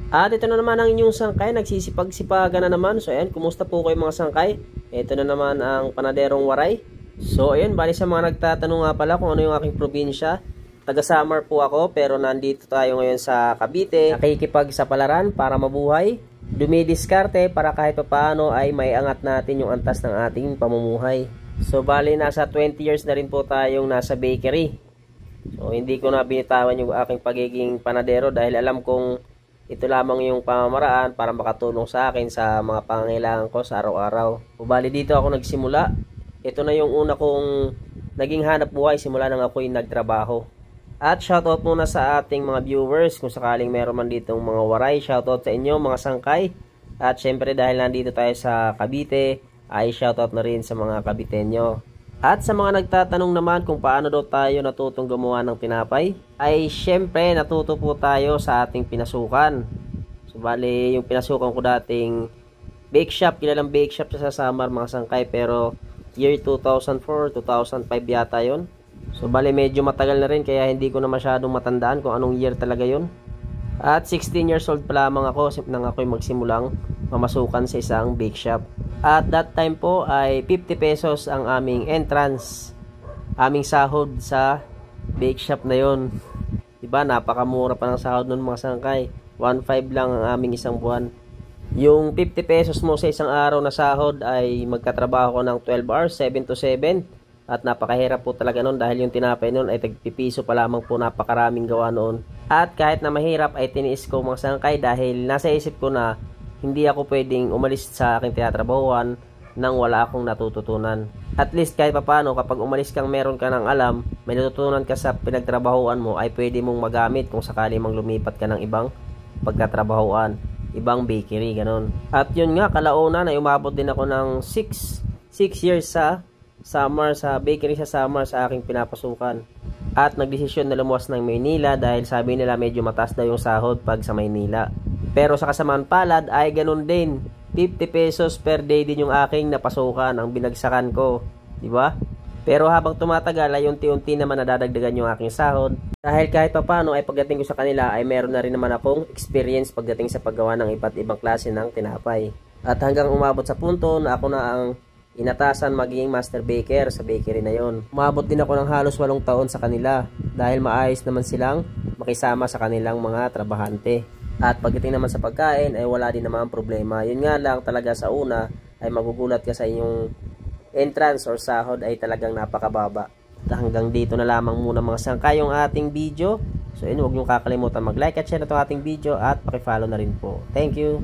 At ito na naman ang inyong sangkay, nagsisipag-sipagan na naman. So ayan, kumusta po kayo mga sangkay? Ito na naman ang Panaderong Waray. So ayan, bali sa mga nagtatanong nga pala kung ano yung aking probinsya. Taga Samar po ako, pero nandito tayo ngayon sa Cavite. Nakikipagsapalaran para mabuhay. Dumidiskarte para kahit paano ay may angat natin yung antas ng ating pamumuhay. So bali nasa 20 years na rin po tayong nasa bakery. So hindi ko na binitawan yung aking pagiging panadero dahil alam kong ito lamang yung pamamaraan para makatulong sa akin sa mga pangangailangan ko sa araw-araw. Bali dito ako nagsimula. Ito na yung una kong naging hanap buhay simula nang ako'y nagtrabaho. At shoutout muna sa ating mga viewers kung sakaling meron man ditong mga waray. Shoutout sa inyo mga sangkay. At syempre dahil nandito tayo sa Cavite ay shoutout na rin sa mga Caviteño. At sa mga nagtatanong naman kung paano daw tayo natutong gumawa ng tinapay, ay syempre natuto po tayo sa ating pinasukan. So bali yung pinasukan ko dating bake shop, kilalang bake shop sa Samar mga sangkay, pero year 2004, 2005 yata yon. So bali medyo matagal na rin kaya hindi ko na masyadong matandaan kung anong year talaga yon. At 16 years old pa lamang ako nang ako'y magsimulang mamasukan sa isang bake shop. At that time po ay 50 pesos ang aming entrance, aming sahod sa bake shop na yon. Diba, napakamura pa ng sahod nun mga sangkay. 1.5 lang ang aming isang buwan. Yung 50 pesos mo sa isang araw na sahod ay magkatrabaho ko ng 12 hours, 7 to 7. At napakahirap po talaga nun dahil yung tinapay nun ay tagpipiso pa lamang po, napakaraming gawa noon. At kahit na mahirap ay tiniis ko mga sangkay dahil nasa isip ko na hindi ako pwedeng umalis sa aking tinatrabahuan nang wala akong natututunan. At least kahit papano kapag umalis kang meron ka ng alam, may natutunan ka sa pinagtrabahuan mo ay pwede mong magamit kung sakali mang lumipat ka ng ibang pagkatrabahuan, ibang bakery, ganun. At yun nga, kalaunan ay umabot din ako ng 6 years sa Samar, sa bakery sa Samar sa aking pinapasukan. At nagdesisyon na lumuwas ng Maynila dahil sabi nila medyo mataas daw yung sahod pag sa Maynila. Pero sa kasamaan palad ay ganun din. 50 pesos per day din yung aking napasukan ang binagsakan ko, di ba? Pero habang tumatagal ay unti-unti naman nadadagdagan yung aking sahod. Dahil kahit papaano ay pagdating ko sa kanila ay meron na rin naman akong experience pagdating sa paggawa ng iba't ibang klase ng tinapay. At hanggang umabot sa punto na ako na ang inatasan magiging master baker sa bakery na yon. Umabot din ako ng halos 8 taon sa kanila dahil maayos naman silang makisama sa kanilang mga trabahante. At pagdating naman sa pagkain ay wala din naman problema. Yun nga lang talaga sa una ay magugulat ka sa inyong entrance or sahod ay talagang napakababa. At hanggang dito na lamang muna mga sangkay yung ating video. So yun, huwag niyong kakalimutan mag-like at share na itong ating video at pakifollow na rin po. Thank you!